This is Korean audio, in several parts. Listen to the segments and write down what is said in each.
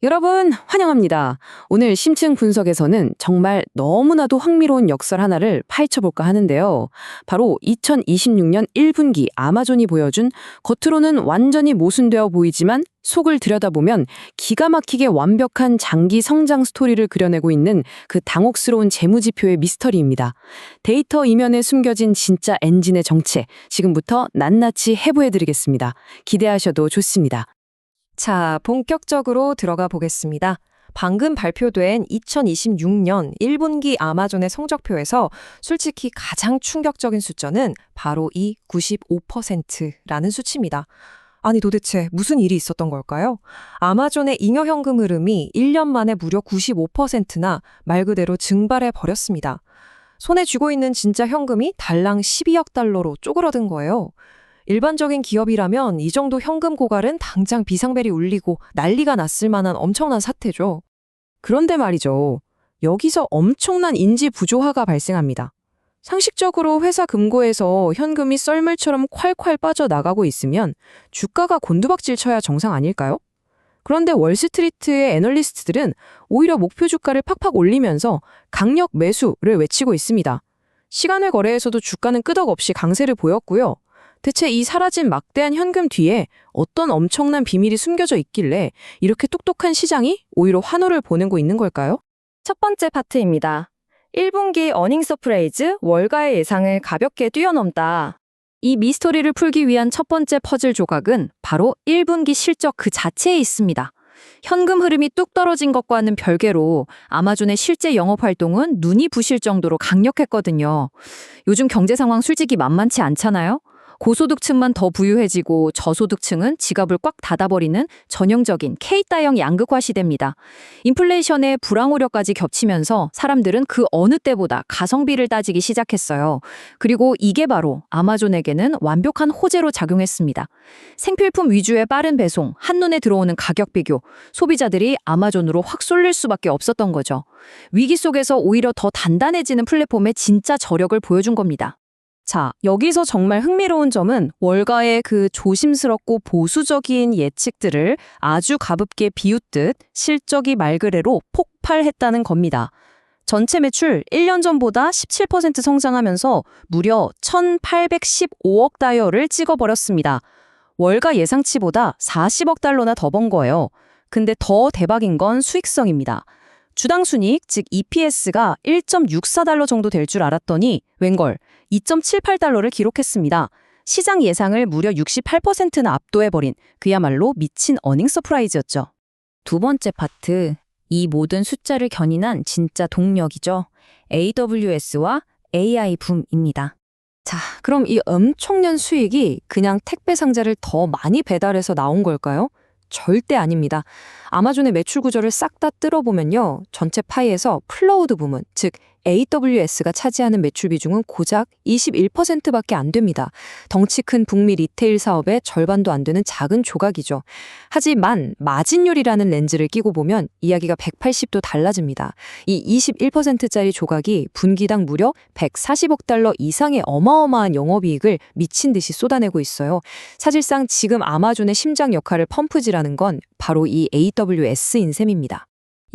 여러분, 환영합니다. 오늘 심층 분석에서는 정말 너무나도 흥미로운 역설 하나를 파헤쳐볼까 하는데요. 바로 2026년 1분기 아마존이 보여준 겉으로는 완전히 모순되어 보이지만 속을 들여다보면 기가 막히게 완벽한 장기 성장 스토리를 그려내고 있는 그 당혹스러운 재무지표의 미스터리입니다. 데이터 이면에 숨겨진 진짜 엔진의 정체, 지금부터 낱낱이 해부해드리겠습니다. 기대하셔도 좋습니다. 자, 본격적으로 들어가 보겠습니다. 방금 발표된 2026년 1분기 아마존의 성적표에서 솔직히 가장 충격적인 숫자는 바로 이 95%라는 수치입니다. 아니 도대체 무슨 일이 있었던 걸까요? 아마존의 잉여현금 흐름이 1년 만에 무려 95%나 말 그대로 증발해 버렸습니다. 손에 쥐고 있는 진짜 현금이 달랑 12억 달러로 쪼그라든 거예요. 일반적인 기업이라면 이 정도 현금 고갈은 당장 비상벨이 울리고 난리가 났을 만한 엄청난 사태죠. 그런데 말이죠. 여기서 엄청난 인지 부조화가 발생합니다. 상식적으로 회사 금고에서 현금이 썰물처럼 콸콸 빠져나가고 있으면 주가가 곤두박질 쳐야 정상 아닐까요? 그런데 월스트리트의 애널리스트들은 오히려 목표 주가를 팍팍 올리면서 강력 매수를 외치고 있습니다. 시간외 거래에서도 주가는 끄덕없이 강세를 보였고요. 대체 이 사라진 막대한 현금 뒤에 어떤 엄청난 비밀이 숨겨져 있길래 이렇게 똑똑한 시장이 오히려 환호를 보내고 있는 걸까요? 첫 번째 파트입니다. 1분기 어닝 서프라이즈 월가의 예상을 가볍게 뛰어넘다. 이 미스터리를 풀기 위한 첫 번째 퍼즐 조각은 바로 1분기 실적 그 자체에 있습니다. 현금 흐름이 뚝 떨어진 것과는 별개로 아마존의 실제 영업 활동은 눈이 부실 정도로 강력했거든요. 요즘 경제 상황 솔직히 만만치 않잖아요? 고소득층만 더 부유해지고 저소득층은 지갑을 꽉 닫아버리는 전형적인 K따형 양극화 시대입니다. 인플레이션에 불황 우려까지 겹치면서 사람들은 그 어느 때보다 가성비를 따지기 시작했어요. 그리고 이게 바로 아마존에게는 완벽한 호재로 작용했습니다. 생필품 위주의 빠른 배송, 한눈에 들어오는 가격 비교, 소비자들이 아마존으로 확 쏠릴 수밖에 없었던 거죠. 위기 속에서 오히려 더 단단해지는 플랫폼의 진짜 저력을 보여준 겁니다. 자, 여기서 정말 흥미로운 점은 월가의 그 조심스럽고 보수적인 예측들을 아주 가볍게 비웃듯 실적이 말 그대로 폭발했다는 겁니다. 전체 매출 1년 전보다 17% 성장하면서 무려 1,815억 달러를 찍어버렸습니다. 월가 예상치보다 40억 달러나 더 번 거예요. 근데 더 대박인 건 수익성입니다. 주당 순이익, 즉 EPS가 1.64달러 정도 될 줄 알았더니 웬걸 2.78달러를 기록했습니다. 시장 예상을 무려 68%나 압도해버린 그야말로 미친 어닝 서프라이즈였죠. 두 번째 파트, 이 모든 숫자를 견인한 진짜 동력이죠. AWS와 AI 붐입니다. 자, 그럼 이 엄청난 수익이 그냥 택배 상자를 더 많이 배달해서 나온 걸까요? 절대 아닙니다. 아마존의 매출 구조를 싹 다 뜯어보면요. 전체 파이에서 클라우드 부문, 즉 AWS가 차지하는 매출 비중은 고작 21%밖에 안 됩니다. 덩치 큰 북미 리테일 사업의 절반도 안 되는 작은 조각이죠. 하지만 마진율이라는 렌즈를 끼고 보면 이야기가 180도 달라집니다. 이 21%짜리 조각이 분기당 무려 140억 달러 이상의 어마어마한 영업이익을 미친 듯이 쏟아내고 있어요. 사실상 지금 아마존의 심장 역할을 펌프질하는 건 바로 이 AWS인 셈입니다.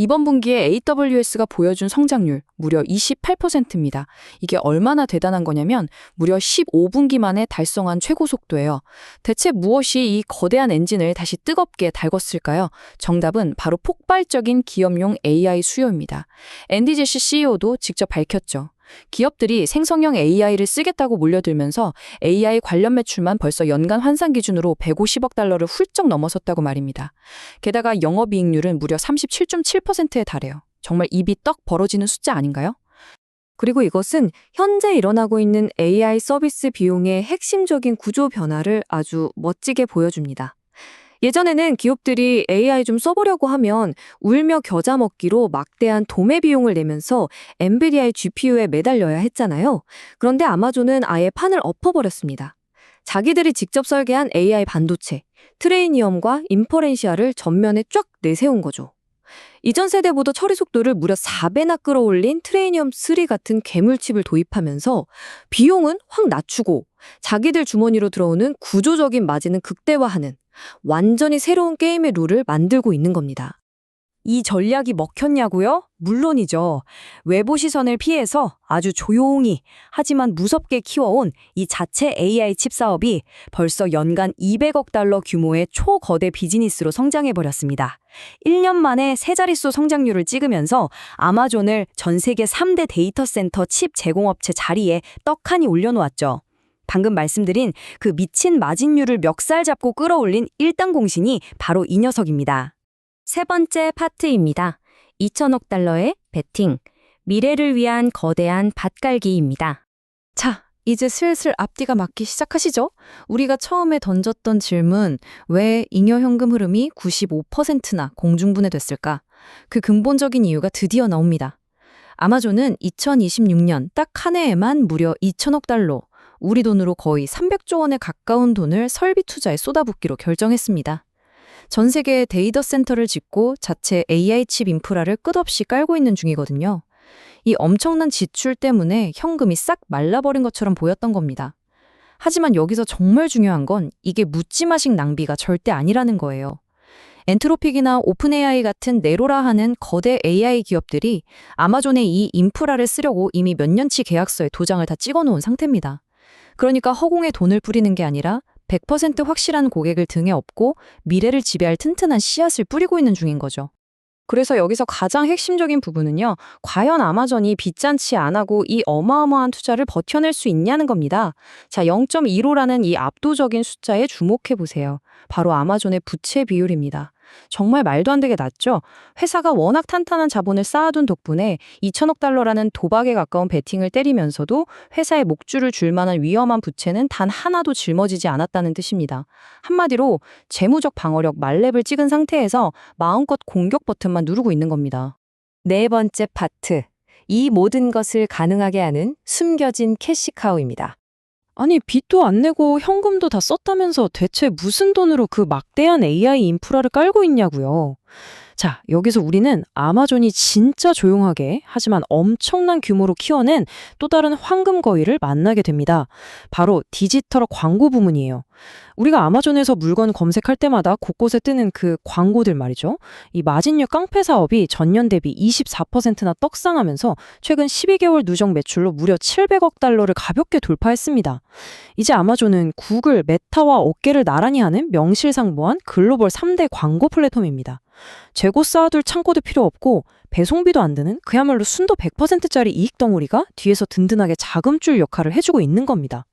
이번 분기에 AWS가 보여준 성장률 무려 28%입니다. 이게 얼마나 대단한 거냐면 무려 15분기 만에 달성한 최고 속도예요. 대체 무엇이 이 거대한 엔진을 다시 뜨겁게 달궜을까요? 정답은 바로 폭발적인 기업용 AI 수요입니다. 앤디 제시 CEO도 직접 밝혔죠. 기업들이 생성형 AI를 쓰겠다고 몰려들면서 AI 관련 매출만 벌써 연간 환산 기준으로 150억 달러를 훌쩍 넘어섰다고 말입니다. 게다가 영업이익률은 무려 37.7%에 달해요. 정말 입이 떡 벌어지는 숫자 아닌가요? 그리고 이것은 현재 일어나고 있는 AI 서비스 비용의 핵심적인 구조 변화를 아주 멋지게 보여줍니다. 예전에는 기업들이 AI 좀 써보려고 하면 울며 겨자 먹기로 막대한 도매 비용을 내면서 엔비디아의 GPU에 매달려야 했잖아요. 그런데 아마존은 아예 판을 엎어버렸습니다. 자기들이 직접 설계한 AI 반도체, 트레이니엄과 인퍼렌시아를 전면에 쫙 내세운 거죠. 이전 세대보다 처리 속도를 무려 4배나 끌어올린 트레이니엄3 같은 괴물칩을 도입하면서 비용은 확 낮추고 자기들 주머니로 들어오는 구조적인 마진은 극대화하는 완전히 새로운 게임의 룰을 만들고 있는 겁니다. 이 전략이 먹혔냐고요? 물론이죠. 외부 시선을 피해서 아주 조용히 하지만 무섭게 키워온 이 자체 AI 칩 사업이 벌써 연간 200억 달러 규모의 초거대 비즈니스로 성장해버렸습니다. 1년 만에 세 자릿수 성장률을 찍으면서 아마존을 전 세계 3대 데이터 센터 칩 제공업체 자리에 떡하니 올려놓았죠. 방금 말씀드린 그 미친 마진율을 멱살 잡고 끌어올린 1당 공신이 바로 이 녀석입니다. 세 번째 파트입니다. 2천억 달러의 베팅, 미래를 위한 거대한 밭갈기입니다. 자, 이제 슬슬 앞뒤가 맞기 시작하시죠? 우리가 처음에 던졌던 질문, 왜 잉여 현금 흐름이 95%나 공중분해됐을까? 그 근본적인 이유가 드디어 나옵니다. 아마존은 2026년 딱 한 해에만 무려 2천억 달러, 우리 돈으로 거의 300조 원에 가까운 돈을 설비 투자에 쏟아붓기로 결정했습니다. 전 세계에 데이터 센터를 짓고 자체 AI 칩 인프라를 끝없이 깔고 있는 중이거든요. 이 엄청난 지출 때문에 현금이 싹 말라버린 것처럼 보였던 겁니다. 하지만 여기서 정말 중요한 건 이게 묻지마식 낭비가 절대 아니라는 거예요. 엔트로픽이나 오픈 AI 같은 네로라 하는 거대 AI 기업들이 아마존의 이 인프라를 쓰려고 이미 몇 년치 계약서에 도장을 다 찍어놓은 상태입니다. 그러니까 허공에 돈을 뿌리는 게 아니라 100% 확실한 고객을 등에 업고 미래를 지배할 튼튼한 씨앗을 뿌리고 있는 중인 거죠. 그래서 여기서 가장 핵심적인 부분은요. 과연 아마존이 빚잔치 안 하고 이 어마어마한 투자를 버텨낼 수 있냐는 겁니다. 자, 0.15라는 이 압도적인 숫자에 주목해 보세요. 바로 아마존의 부채 비율입니다. 정말 말도 안 되게 낮죠? 회사가 워낙 탄탄한 자본을 쌓아둔 덕분에 2천억 달러라는 도박에 가까운 베팅을 때리면서도 회사의 목줄을 줄 만한 위험한 부채는 단 하나도 짊어지지 않았다는 뜻입니다. 한마디로 재무적 방어력 만렙을 찍은 상태에서 마음껏 공격 버튼만 누르고 있는 겁니다. 네 번째 파트, 이 모든 것을 가능하게 하는 숨겨진 캐시카우입니다. 아니, 빚도 안 내고 현금도 다 썼다면서 대체 무슨 돈으로 그 막대한 AI 인프라를 깔고 있냐고요. 자, 여기서 우리는 아마존이 진짜 조용하게 하지만 엄청난 규모로 키워낸 또 다른 황금 거위를 만나게 됩니다. 바로 디지털 광고 부문이에요. 우리가 아마존에서 물건 검색할 때마다 곳곳에 뜨는 그 광고들 말이죠. 이 마진율 깡패 사업이 전년 대비 24%나 떡상하면서 최근 12개월 누적 매출로 무려 700억 달러를 가볍게 돌파했습니다. 이제 아마존은 구글, 메타와 어깨를 나란히 하는 명실상부한 글로벌 3대 광고 플랫폼입니다. 재고 쌓아둘 창고도 필요 없고 배송비도 안 드는 그야말로 순도 100%짜리 이익 덩어리가 뒤에서 든든하게 자금줄 역할을 해주고 있는 겁니다.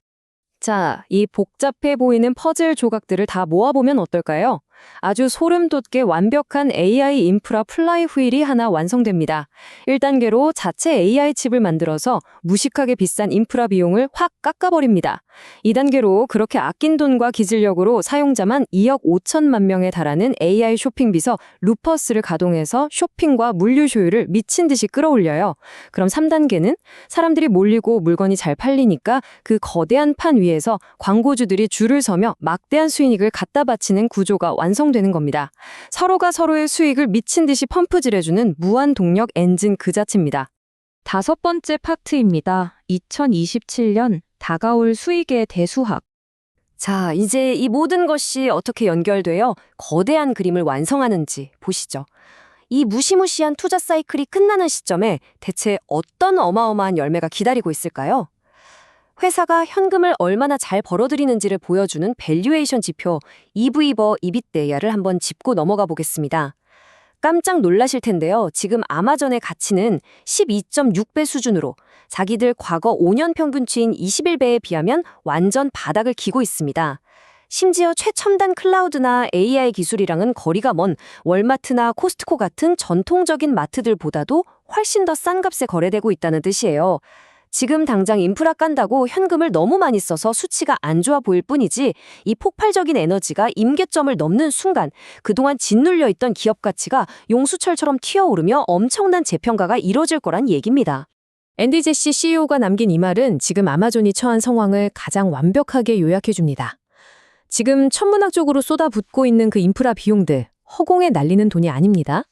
자, 이 복잡해 보이는 퍼즐 조각들을 다 모아보면 어떨까요? 아주 소름 돋게 완벽한 AI 인프라 플라이 휠이 하나 완성됩니다. 1단계로 자체 AI 칩을 만들어서 무식하게 비싼 인프라 비용을 확 깎아버립니다. 2단계로 그렇게 아낀 돈과 기술력으로 사용자만 2억 5천만 명에 달하는 AI 쇼핑 비서 루퍼스를 가동해서 쇼핑과 물류 효율을 미친 듯이 끌어올려요. 그럼 3단계는 사람들이 몰리고 물건이 잘 팔리니까 그 거대한 판 위에서 광고주들이 줄을 서며 막대한 수익을 갖다 바치는 구조가 완성되는 겁니다. 서로가 서로의 수익을 미친 듯이 펌프질해주는 무한 동력 엔진 그 자체입니다. 다섯 번째 파트입니다. 2027년 다가올 수익의 대수학. 자, 이제 이 모든 것이 어떻게 연결되어 거대한 그림을 완성하는지 보시죠. 이 무시무시한 투자 사이클이 끝나는 시점에 대체 어떤 어마어마한 열매가 기다리고 있을까요? 회사가 현금을 얼마나 잘 벌어들이는지를 보여주는 밸류에이션 지표 EV/EBITDA를 한번 짚고 넘어가 보겠습니다. 깜짝 놀라실 텐데요. 지금 아마존의 가치는 12.6배 수준으로 자기들 과거 5년 평균치인 21배에 비하면 완전 바닥을 기고 있습니다. 심지어 최첨단 클라우드나 AI 기술이랑은 거리가 먼 월마트나 코스트코 같은 전통적인 마트들보다도 훨씬 더 싼 값에 거래되고 있다는 뜻이에요. 지금 당장 인프라 깐다고 현금을 너무 많이 써서 수치가 안 좋아 보일 뿐이지 이 폭발적인 에너지가 임계점을 넘는 순간 그동안 짓눌려 있던 기업 가치가 용수철처럼 튀어오르며 엄청난 재평가가 이뤄질 거란 얘기입니다. 앤디 제시 CEO가 남긴 이 말은 지금 아마존이 처한 상황을 가장 완벽하게 요약해줍니다. 지금 천문학적으로 쏟아붓고 있는 그 인프라 비용들, 허공에 날리는 돈이 아닙니다.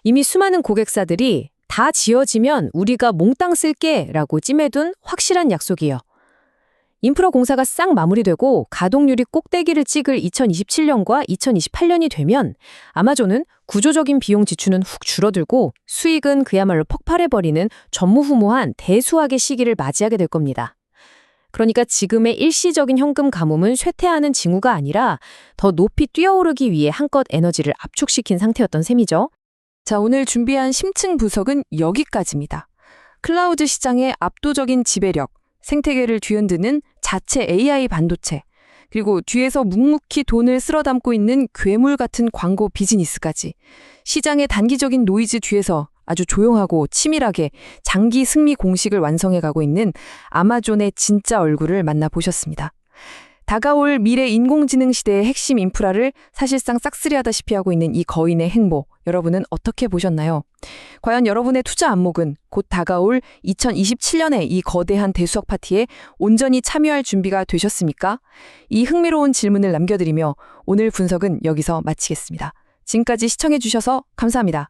이미 수많은 고객사들이 다 지어지면 우리가 몽땅 쓸게 라고 찜해둔 확실한 약속이요. 인프라 공사가 싹 마무리되고 가동률이 꼭대기를 찍을 2027년과 2028년이 되면 아마존은 구조적인 비용 지출은 훅 줄어들고 수익은 그야말로 폭발해버리는 전무후무한 대수학의 시기를 맞이하게 될 겁니다. 그러니까 지금의 일시적인 현금 가뭄은 쇠퇴하는 징후가 아니라 더 높이 뛰어오르기 위해 한껏 에너지를 압축시킨 상태였던 셈이죠. 자, 오늘 준비한 심층 분석은 여기까지입니다. 클라우드 시장의 압도적인 지배력, 생태계를 뒤흔드는 자체 AI 반도체, 그리고 뒤에서 묵묵히 돈을 쓸어 담고 있는 괴물 같은 광고 비즈니스까지 시장의 단기적인 노이즈 뒤에서 아주 조용하고 치밀하게 장기 승리 공식을 완성해가고 있는 아마존의 진짜 얼굴을 만나보셨습니다. 다가올 미래 인공지능 시대의 핵심 인프라를 사실상 싹쓸이하다시피 하고 있는 이 거인의 행보, 여러분은 어떻게 보셨나요? 과연 여러분의 투자 안목은 곧 다가올 2027년의 이 거대한 대수학 파티에 온전히 참여할 준비가 되셨습니까? 이 흥미로운 질문을 남겨드리며 오늘 분석은 여기서 마치겠습니다. 지금까지 시청해주셔서 감사합니다.